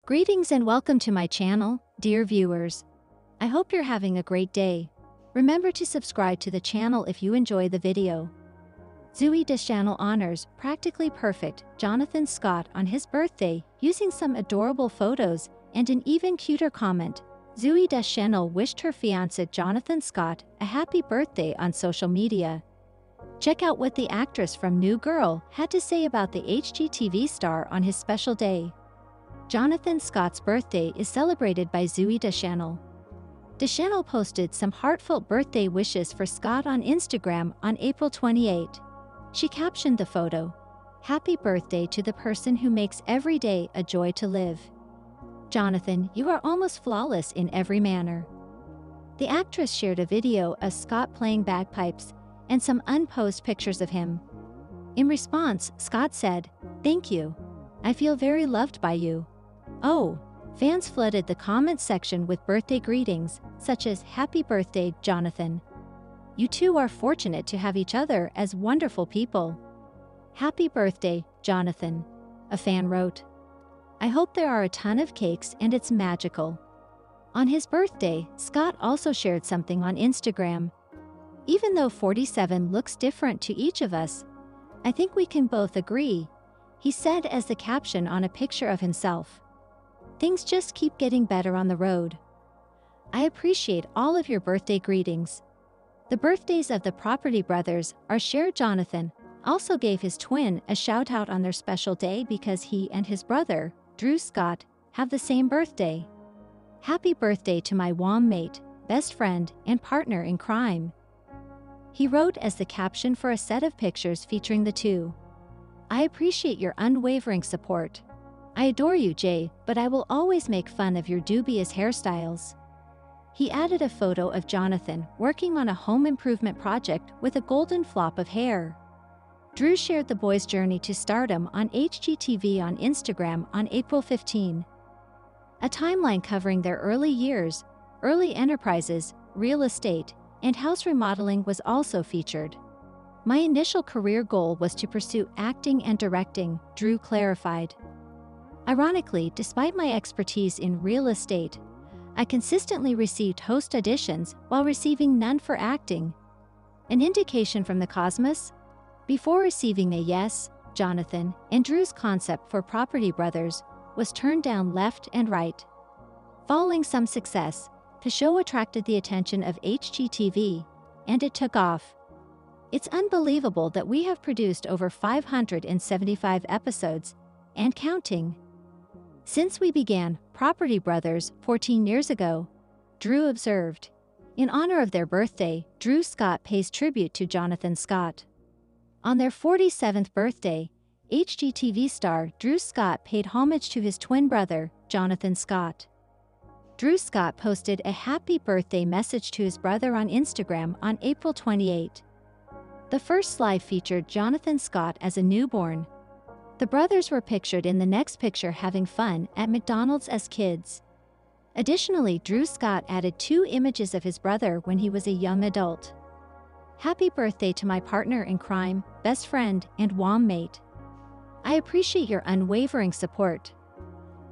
Greetings and welcome to my channel, dear viewers. I hope you're having a great day. Remember to subscribe to the channel if you enjoy the video. Zooey Deschanel honors practically perfect Jonathan Scott on his birthday using some adorable photos and an even cuter comment. Zooey Deschanel wished her fiancé Jonathan Scott a happy birthday on social media. Check out what the actress from New Girl had to say about the HGTV star on his special day. Jonathan Scott's birthday is celebrated by Zooey Deschanel. Deschanel posted some heartfelt birthday wishes for Scott on Instagram on April 28. She captioned the photo, "Happy birthday to the person who makes every day a joy to live. Jonathan, you are almost flawless in every manner." The actress shared a video of Scott playing bagpipes and some unposed pictures of him. In response, Scott said, "Thank you. I feel very loved by you." Oh, fans flooded the comment section with birthday greetings, such as "Happy birthday, Jonathan. You two are fortunate to have each other as wonderful people." "Happy birthday, Jonathan," a fan wrote. "I hope there are a ton of cakes and it's magical." On his birthday, Scott also shared something on Instagram. "Even though 47 looks different to each of us, I think we can both agree," he said as the caption on a picture of himself. "Things just keep getting better on the road. I appreciate all of your birthday greetings." The birthdays of the Property brothers are shared. Jonathan also gave his twin a shout out on their special day because he and his brother, Drew Scott, have the same birthday. "Happy birthday to my warm mate, best friend, and partner in crime," he wrote as the caption for a set of pictures featuring the two. "I appreciate your unwavering support. I adore you, Jay, but I will always make fun of your dubious hairstyles." He added a photo of Jonathan working on a home improvement project with a golden flop of hair. Drew shared the boys' journey to stardom on HGTV on Instagram on April 15. A timeline covering their early years, early enterprises, real estate, and house remodeling was also featured. "My initial career goal was to pursue acting and directing," Drew clarified. "Ironically, despite my expertise in real estate, I consistently received host auditions while receiving none for acting. An indication from the cosmos?" Before receiving a yes, Jonathan and Drew's concept for Property Brothers was turned down left and right. Following some success, the show attracted the attention of HGTV, and it took off. "It's unbelievable that we have produced over 575 episodes, and counting, since we began Property Brothers 14 years ago," Drew observed. In honor of their birthday, Drew Scott pays tribute to Jonathan Scott. On their 47th birthday, HGTV star Drew Scott paid homage to his twin brother, Jonathan Scott. Drew Scott posted a happy birthday message to his brother on Instagram on April 28. The first slide featured Jonathan Scott as a newborn. The brothers were pictured in the next picture having fun at McDonald's as kids. Additionally, Drew Scott added 2 images of his brother when he was a young adult. "Happy birthday to my partner in crime, best friend, and warm mate. I appreciate your unwavering support.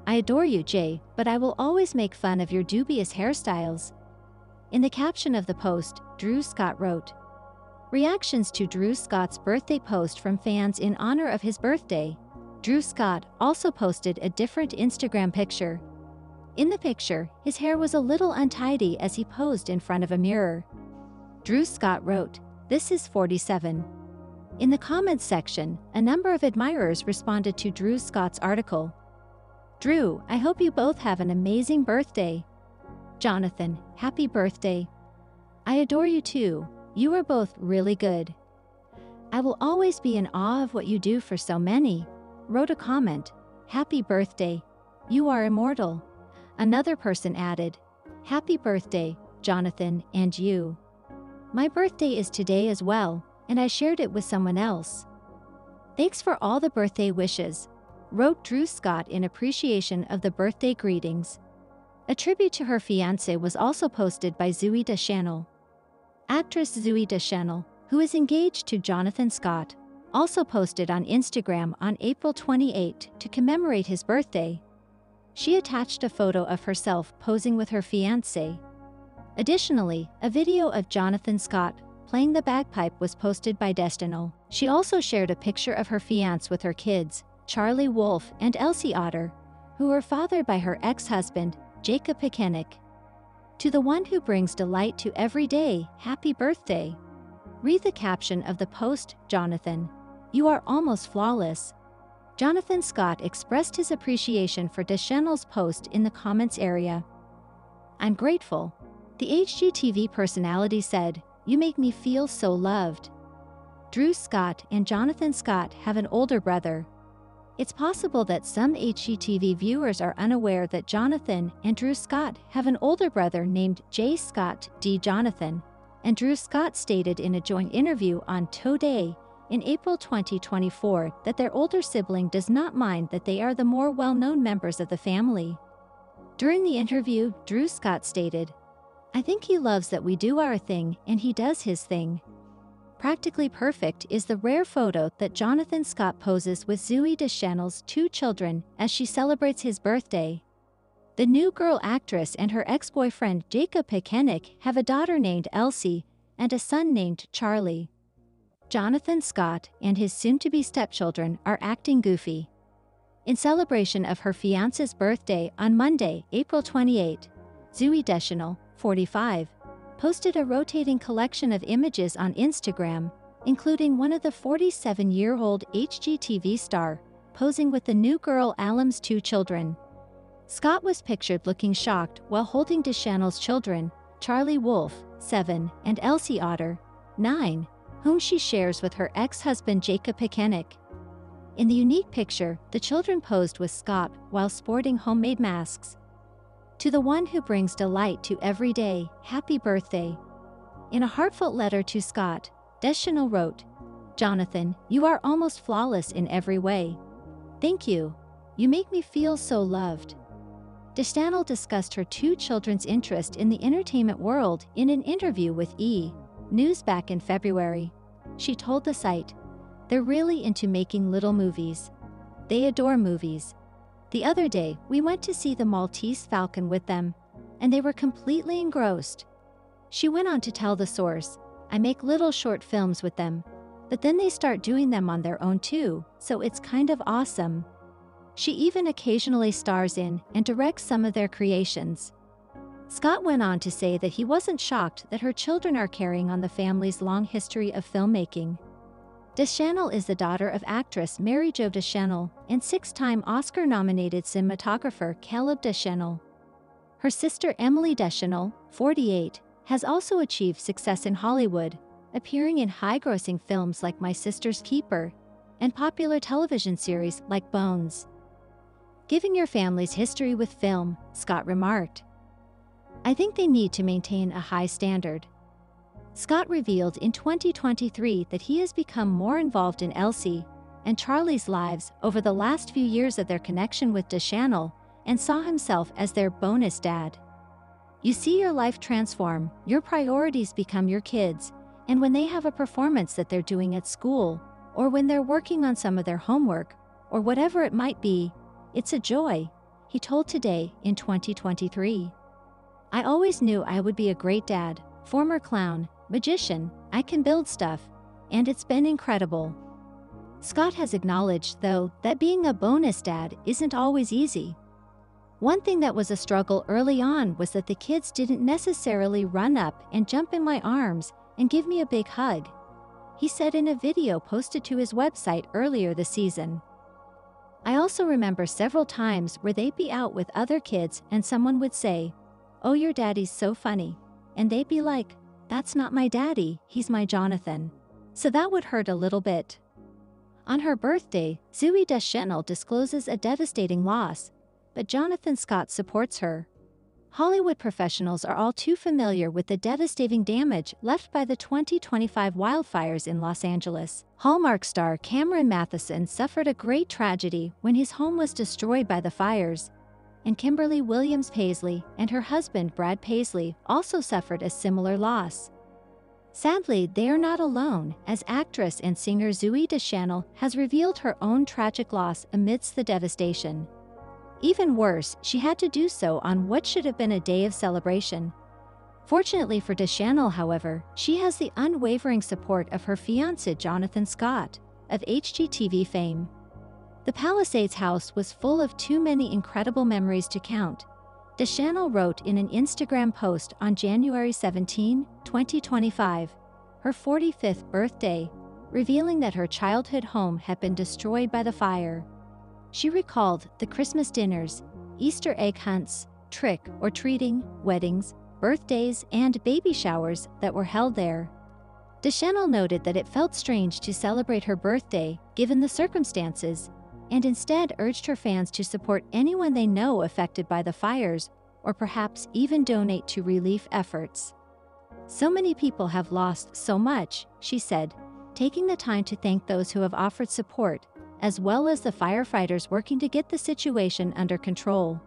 I adore you, Jay, but I will always make fun of your dubious hairstyles." In the caption of the post, Drew Scott wrote. Reactions to Drew Scott's birthday post from fans in honor of his birthday. Drew Scott also posted a different Instagram picture. In the picture, his hair was a little untidy as he posed in front of a mirror. Drew Scott wrote, "This is 47." In the comments section, a number of admirers responded to Drew Scott's article. "Drew, I hope you both have an amazing birthday. Jonathan, happy birthday. I adore you too. You are both really good. I will always be in awe of what you do for so many," wrote a comment. "Happy birthday. You are immortal." Another person added, "Happy birthday, Jonathan, and you. My birthday is today as well, and I shared it with someone else. Thanks for all the birthday wishes," wrote Drew Scott in appreciation of the birthday greetings. A tribute to her fiancé was also posted by Zooey Deschanel. Actress Zooey Deschanel, who is engaged to Jonathan Scott, also posted on Instagram on April 28 to commemorate his birthday. She attached a photo of herself posing with her fiancé. Additionally, a video of Jonathan Scott playing the bagpipe was posted by Deschanel. She also shared a picture of her fiancé with her kids, Charlie Wolf and Elsie Otter, who were fathered by her ex-husband, Jacob Pekenik. To the one who brings delight to every day, happy birthday. Read the caption of the post, Jonathan. You are almost flawless. Jonathan Scott expressed his appreciation for Deschanel's post in the comments area. I'm grateful. The HGTV personality said, "You make me feel so loved." Drew Scott and Jonathan Scott have an older brother. It's possible that some HGTV viewers are unaware that Jonathan and Drew Scott have an older brother named J. Scott D. Jonathan, and Drew Scott stated in a joint interview on Today in April 2024 that their older sibling does not mind that they are the more well-known members of the family. During the interview, Drew Scott stated, "I think he loves that we do our thing and he does his thing." Practically perfect is the rare photo that Jonathan Scott poses with Zooey Deschanel's 2 children as she celebrates his birthday. The new girl actress and her ex-boyfriend Jacob Pekenik have a daughter named Elsie and a son named Charlie. Jonathan Scott and his soon-to-be stepchildren are acting goofy. In celebration of her fiancé's birthday on Monday, April 28, Zooey Deschanel, 45, posted a rotating collection of images on Instagram, including one of the 47-year-old HGTV star posing with the new girl Alum's 2 children. Scott was pictured looking shocked while holding Deschanel's children, Charlie Wolf, 7, and Elsie Otter, 9, whom she shares with her ex-husband Jacob Pekenik. In the unique picture, the children posed with Scott while sporting homemade masks. To the one who brings delight to every day, happy birthday. In a heartfelt letter to Scott, Deschanel wrote, "Jonathan, you are almost flawless in every way. Thank you. You make me feel so loved." Deschanel discussed her 2 children's interest in the entertainment world in an interview with E! News back in February. She told the site, "They're really into making little movies. They adore movies. The other day, we went to see the Maltese Falcon with them, and they were completely engrossed." She went on to tell the source, "I make little short films with them, but then they start doing them on their own too, so it's kind of awesome." She even occasionally stars in and directs some of their creations. Scott went on to say that he wasn't shocked that her children are carrying on the family's long history of filmmaking. Deschanel is the daughter of actress Mary Jo Deschanel and 6-time Oscar-nominated cinematographer Caleb Deschanel. Her sister Emily Deschanel, 48, has also achieved success in Hollywood, appearing in high-grossing films like My Sister's Keeper and popular television series like Bones. "Giving your family's history with film," Scott remarked. "I think they need to maintain a high standard." Scott revealed in 2023 that he has become more involved in Elsie and Charlie's lives over the last few years of their connection with Deschanel and saw himself as their bonus dad. "You see your life transform, your priorities become your kids, and when they have a performance that they're doing at school, or when they're working on some of their homework, or whatever it might be, it's a joy," he told Today in 2023. "I always knew I would be a great dad, former clown, magician, I can build stuff, and it's been incredible." Scott has acknowledged, though, that being a bonus dad isn't always easy. "One thing that was a struggle early on was that the kids didn't necessarily run up and jump in my arms and give me a big hug," he said in a video posted to his website earlier this season. "I also remember several times where they'd be out with other kids and someone would say, 'Oh, your daddy's so funny,' and they'd be like, 'That's not my daddy, he's my Jonathan.' So that would hurt a little bit." On her birthday, Zooey Deschanel discloses a devastating loss, but Jonathan Scott supports her. Hollywood professionals are all too familiar with the devastating damage left by the 2025 wildfires in Los Angeles. Hallmark star Cameron Matheson suffered a great tragedy when his home was destroyed by the fires, and Kimberly Williams Paisley and her husband Brad Paisley also suffered a similar loss. Sadly, they are not alone, as actress and singer Zooey Deschanel has revealed her own tragic loss amidst the devastation. Even worse, she had to do so on what should have been a day of celebration. Fortunately for Deschanel, however, she has the unwavering support of her fiancé Jonathan Scott, of HGTV fame. The Palisades house was full of too many incredible memories to count, Deschanel wrote in an Instagram post on January 17, 2025, her 45th birthday, revealing that her childhood home had been destroyed by the fire. She recalled the Christmas dinners, Easter egg hunts, trick-or-treating, weddings, birthdays, and baby showers that were held there. Deschanel noted that it felt strange to celebrate her birthday, given the circumstances, and instead urged her fans to support anyone they know affected by the fires, or perhaps even donate to relief efforts. "So many people have lost so much," she said, taking the time to thank those who have offered support, as well as the firefighters working to get the situation under control.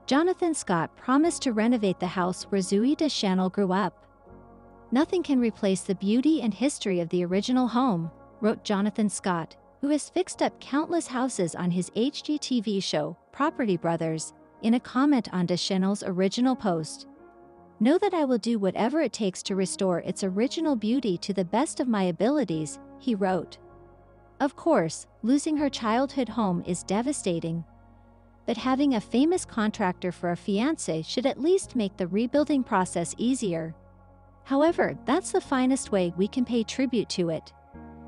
Jonathan Scott promised to renovate the house where Zooey Deschanel grew up. "Nothing can replace the beauty and history of the original home," wrote Jonathan Scott, who has fixed up countless houses on his HGTV show, Property Brothers, in a comment on Deschanel's original post. "Know that I will do whatever it takes to restore its original beauty to the best of my abilities," he wrote. Of course, losing her childhood home is devastating. But having a famous contractor for a fiancé should at least make the rebuilding process easier. However, that's the finest way we can pay tribute to it.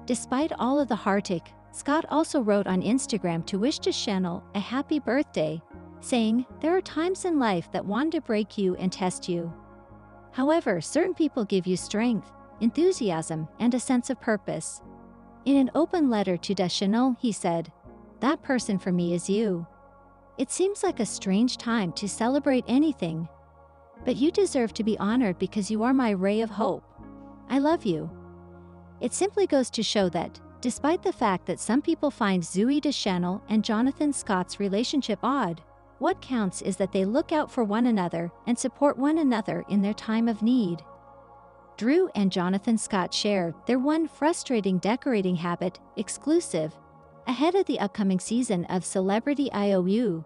Despite all of the heartache, Scott also wrote on Instagram to wish Deschanel a happy birthday, saying, "There are times in life that want to break you and test you. However, certain people give you strength, enthusiasm, and a sense of purpose." In an open letter to Deschanel, he said, "That person for me is you. It seems like a strange time to celebrate anything, but you deserve to be honored because you are my ray of hope. I love you." It simply goes to show that, despite the fact that some people find Zooey Deschanel and Jonathan Scott's relationship odd, what counts is that they look out for one another and support one another in their time of need. Drew and Jonathan Scott share their one frustrating decorating habit, exclusive. Ahead of the upcoming season of Celebrity IOU,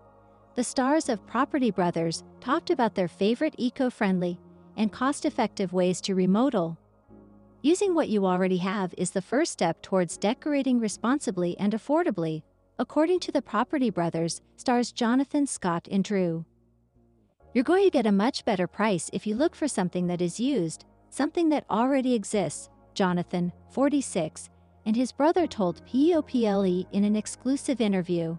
the stars of Property Brothers talked about their favorite eco-friendly and cost-effective ways to remodel. Using what you already have is the first step towards decorating responsibly and affordably, according to the Property Brothers, stars Jonathan Scott and Drew. "You're going to get a much better price if you look for something that is used, something that already exists," Jonathan, 46, and his brother told TheProperty in an exclusive interview.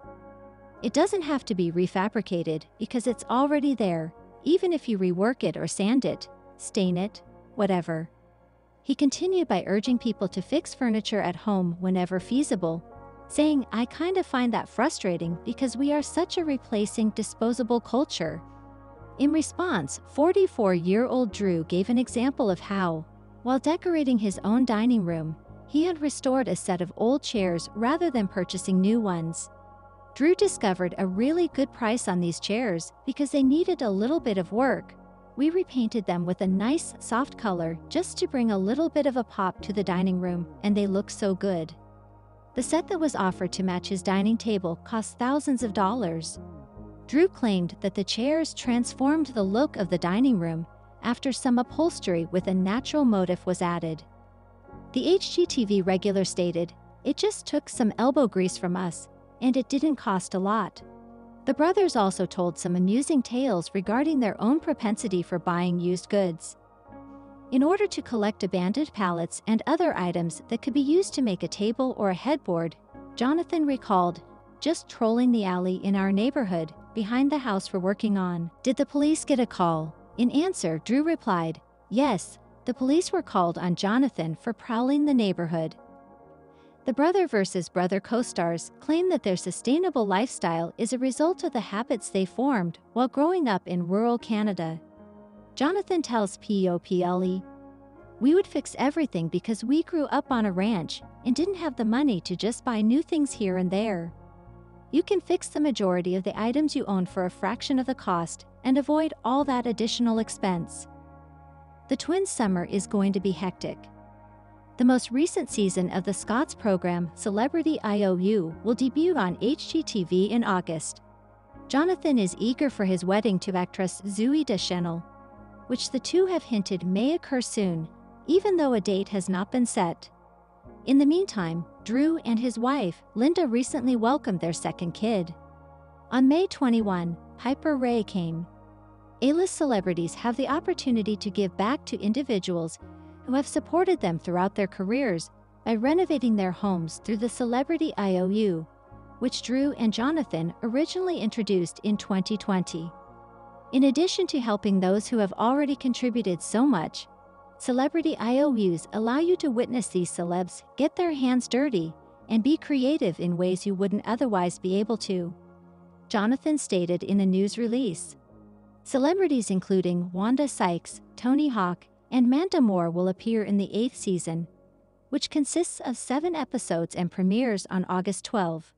"It doesn't have to be refabricated because it's already there, even if you rework it or sand it, stain it, whatever." He continued by urging people to fix furniture at home whenever feasible, saying, "I kind of find that frustrating because we are such a replacing disposable culture." In response, 44-year-old Drew gave an example of how, while decorating his own dining room, he had restored a set of old chairs rather than purchasing new ones. Drew discovered a really good price on these chairs because they needed a little bit of work. "We repainted them with a nice, soft color just to bring a little bit of a pop to the dining room, and they look so good." The set that was offered to match his dining table cost thousands of dollars. Drew claimed that the chairs transformed the look of the dining room after some upholstery with a natural motif was added. The HGTV regular stated, "It just took some elbow grease from us, and it didn't cost a lot." The brothers also told some amusing tales regarding their own propensity for buying used goods. In order to collect abandoned pallets and other items that could be used to make a table or a headboard, Jonathan recalled, "Just trolling the alley in our neighborhood, behind the house we're working on." "Did the police get a call?" In answer, Drew replied, "Yes, the police were called on Jonathan for prowling the neighborhood." The brother versus brother co-stars claim that their sustainable lifestyle is a result of the habits they formed while growing up in rural Canada. Jonathan tells TheProperty, "We would fix everything because we grew up on a ranch and didn't have the money to just buy new things here and there. You can fix the majority of the items you own for a fraction of the cost and avoid all that additional expense." The twins' summer is going to be hectic. The most recent season of the Scotts program, Celebrity IOU, will debut on HGTV in August. Jonathan is eager for his wedding to actress Zooey Deschanel, which the two have hinted may occur soon, even though a date has not been set. In the meantime, Drew and his wife, Linda, recently welcomed their second kid. On May 21, Piper Ray came. A-list celebrities have the opportunity to give back to individuals who have supported them throughout their careers by renovating their homes through the Celebrity IOU, which Drew and Jonathan originally introduced in 2020. In addition to helping those who have already contributed so much, Celebrity IOUs allow you to witness these celebs get their hands dirty and be creative in ways you wouldn't otherwise be able to, Jonathan stated in a news release. Celebrities including Wanda Sykes, Tony Hawk, and Manda Moore will appear in the 8th season, which consists of 7 episodes and premieres on August 12.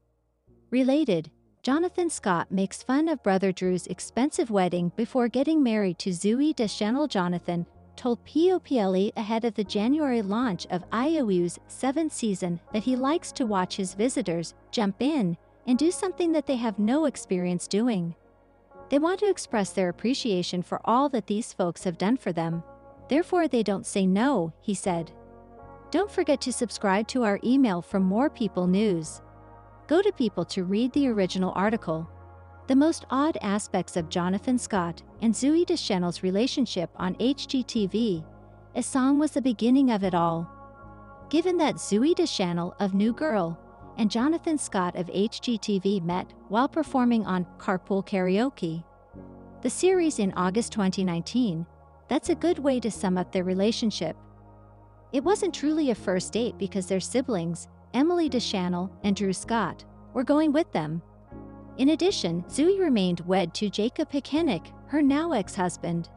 Related, Jonathan Scott makes fun of brother Drew's expensive wedding before getting married to Zooey Deschanel. Jonathan told POPLE ahead of the January launch of IOU's 7th season that he likes to watch his visitors jump in and do something that they have no experience doing. They want to express their appreciation for all that these folks have done for them. Therefore, they don't say no, he said. Don't forget to subscribe to our email for more People news. Go to People to read the original article. The most odd aspects of Jonathan Scott and Zooey Deschanel's relationship on HGTV. A song was the beginning of it all. Given that Zooey Deschanel of New Girl and Jonathan Scott of HGTV met while performing on Carpool Karaoke, the series in August 2019, that's a good way to sum up their relationship. It wasn't truly a first date because their siblings, Emily Deschanel and Drew Scott, were going with them. In addition, Zooey remained wed to Jacob Pekanek, her now ex-husband.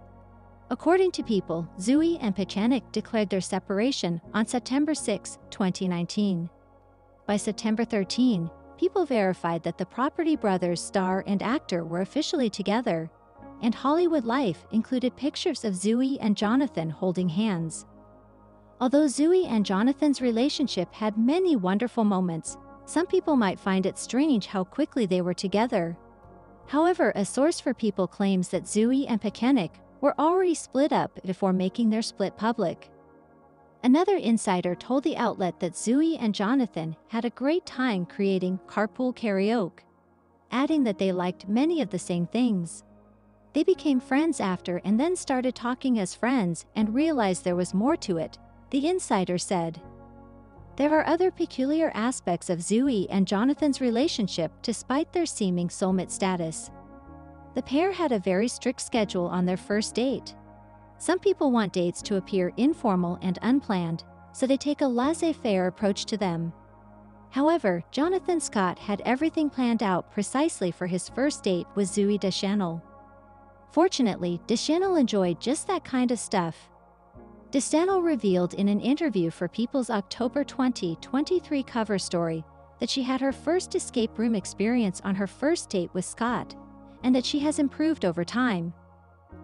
According to People, Zooey and Pekanek declared their separation on September 6, 2019. By September 13, People verified that the Property brothers star and actor were officially together, and Hollywood Life included pictures of Zooey and Jonathan holding hands. Although Zooey and Jonathan's relationship had many wonderful moments, some people might find it strange how quickly they were together. However, a source for People claims that Zooey and Pekanek were already split up before making their split public. Another insider told the outlet that Zooey and Jonathan had a great time creating Carpool Karaoke, adding that they liked many of the same things. They became friends after and then started talking as friends and realized there was more to it, the insider said. There are other peculiar aspects of Zooey and Jonathan's relationship despite their seeming soulmate status. The pair had a very strict schedule on their first date. Some people want dates to appear informal and unplanned, so they take a laissez-faire approach to them. However, Jonathan Scott had everything planned out precisely for his first date with Zooey Deschanel. Fortunately, Deschanel enjoyed just that kind of stuff. Deschanel revealed in an interview for People's October 2023 cover story that she had her first escape room experience on her first date with Scott, and that she has improved over time.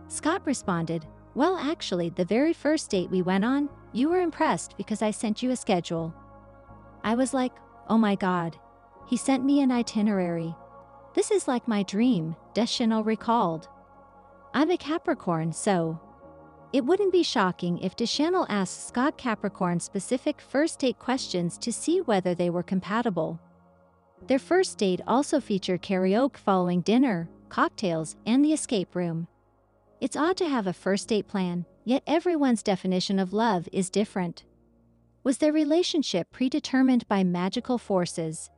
Scott responded, "Well, actually, the very first date we went on, you were impressed because I sent you a schedule. I was like, oh my God. He sent me an itinerary. This is like my dream," Deschanel recalled. "I'm a Capricorn, so it wouldn't be shocking if Deschanel asked Scott Capricorn-specific first date questions to see whether they were compatible." Their first date also featured karaoke following dinner, cocktails, and the escape room. It's odd to have a first date plan, yet everyone's definition of love is different. Was their relationship predetermined by magical forces?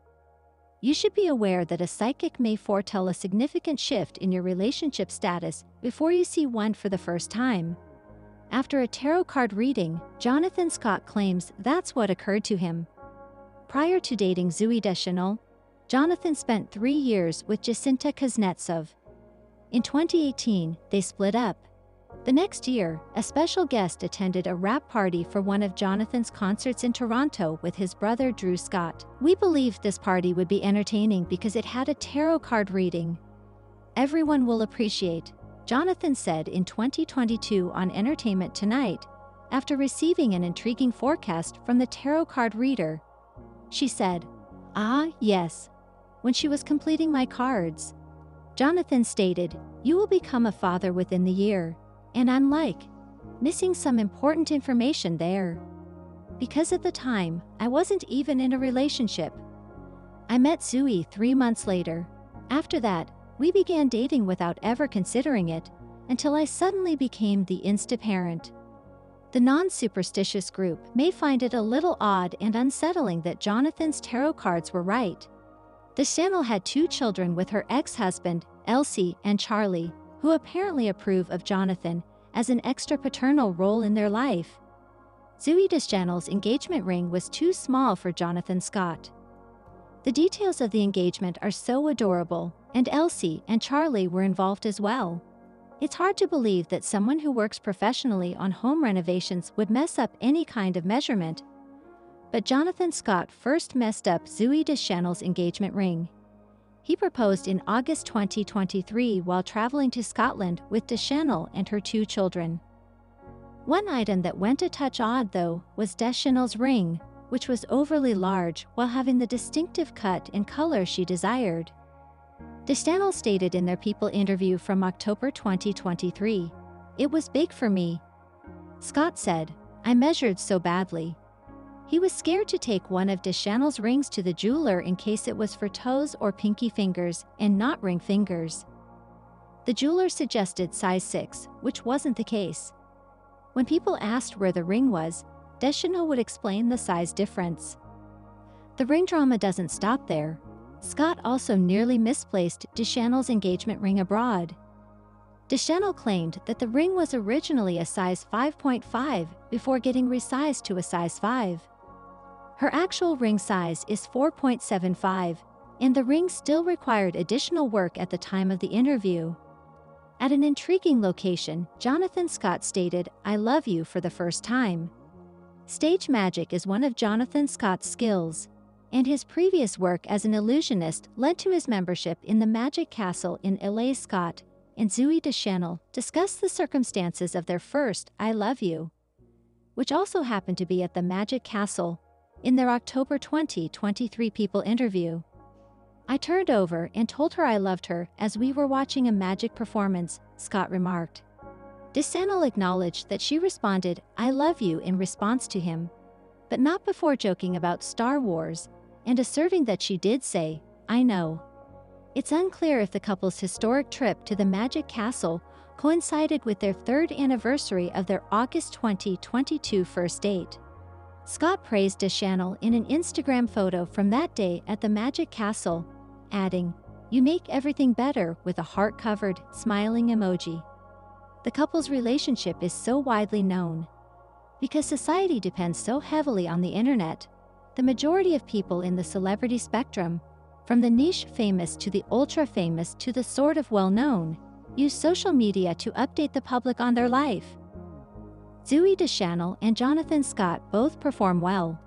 You should be aware that a psychic may foretell a significant shift in your relationship status before you see one for the first time. After a tarot card reading, Jonathan Scott claims that's what occurred to him. Prior to dating Zooey Deschanel, Jonathan spent 3 years with Jacinta Kuznetsov. In 2018, they split up. The next year, a special guest attended a wrap party for one of Jonathan's concerts in Toronto with his brother Drew Scott. "We believed this party would be entertaining because it had a tarot card reading. Everyone will appreciate," Jonathan said in 2022 on Entertainment Tonight, after receiving an intriguing forecast from the tarot card reader. She said, "Ah, yes," when she was completing my cards. Jonathan stated, "You will become a father within the year," and I'm like, missing some important information there. Because at the time, I wasn't even in a relationship. I met Zooey 3 months later. After that, we began dating without ever considering it, until I suddenly became the insta-parent. The non-superstitious group may find it a little odd and unsettling that Jonathan's tarot cards were right. Deschanel had 2 children with her ex-husband, Elsie and Charlie, who apparently approve of Jonathan as an extra paternal role in their life. Zooey Deschanel's engagement ring was too small for Jonathan Scott. The details of the engagement are so adorable, and Elsie and Charlie were involved as well. It's hard to believe that someone who works professionally on home renovations would mess up any kind of measurement. But Jonathan Scott first messed up Zooey Deschanel's engagement ring. He proposed in August 2023 while traveling to Scotland with Deschanel and her 2 children. One item that went a touch odd, though, was Deschanel's ring, which was overly large while having the distinctive cut and color she desired. Deschanel stated in their People interview from October 2023, "It was big for me." Scott said, "I measured so badly." He was scared to take one of Deschanel's rings to the jeweler in case it was for toes or pinky fingers and not ring fingers. The jeweler suggested size 6, which wasn't the case. When people asked where the ring was, Deschanel would explain the size difference. The ring drama doesn't stop there. Scott also nearly misplaced Deschanel's engagement ring abroad. Deschanel claimed that the ring was originally a size 5.5 before getting resized to a size 5. Her actual ring size is 4.75, and the ring still required additional work at the time of the interview. At an intriguing location, Jonathan Scott stated, "I love you" for the first time. Stage magic is one of Jonathan Scott's skills, and his previous work as an illusionist led to his membership in the Magic Castle in LA. Scott and Zooey Deschanel discussed the circumstances of their first "I love you," which also happened to be at the Magic Castle, in their October 2023 People interview. "I turned over and told her I loved her as we were watching a magic performance," Scott remarked. Deschanel acknowledged that she responded, "I love you" in response to him, but not before joking about Star Wars, and asserting that she did say, "I know." It's unclear if the couple's historic trip to the Magic Castle coincided with their 3rd anniversary of their August 2022 first date. Scott praised Deschanel in an Instagram photo from that day at the Magic Castle, adding, "You make everything better," with a heart-covered, smiling emoji. The couple's relationship is so widely known. Because society depends so heavily on the internet, the majority of people in the celebrity spectrum, from the niche famous to the ultra-famous to the sort of well-known, use social media to update the public on their life. Zooey Deschanel and Jonathan Scott both perform well.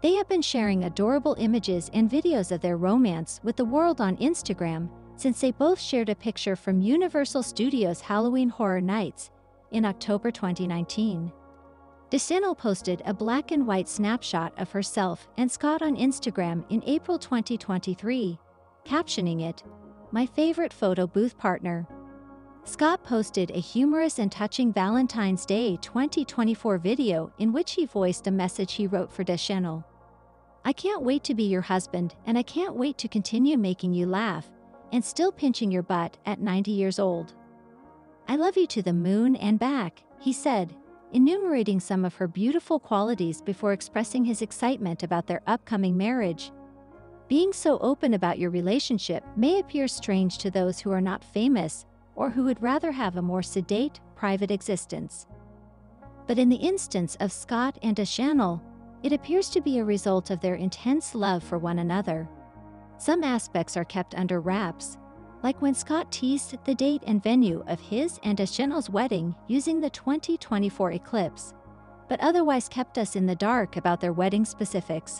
They have been sharing adorable images and videos of their romance with the world on Instagram since they both shared a picture from Universal Studios' Halloween Horror Nights in October 2019. Deschanel posted a black and white snapshot of herself and Scott on Instagram in April 2023, captioning it, "My favorite photo booth partner." Scott posted a humorous and touching Valentine's Day 2024 video in which he voiced a message he wrote for Deschanel. "I can't wait to be your husband, and I can't wait to continue making you laugh and still pinching your butt at 90 years old. I love you to the moon and back," he said, enumerating some of her beautiful qualities before expressing his excitement about their upcoming marriage. Being so open about your relationship may appear strange to those who are not famous or who would rather have a more sedate, private existence. But in the instance of Scott and Deschanel, it appears to be a result of their intense love for one another. Some aspects are kept under wraps, like when Scott teased the date and venue of his and Deschanel's wedding using the 2024 eclipse, but otherwise kept us in the dark about their wedding specifics.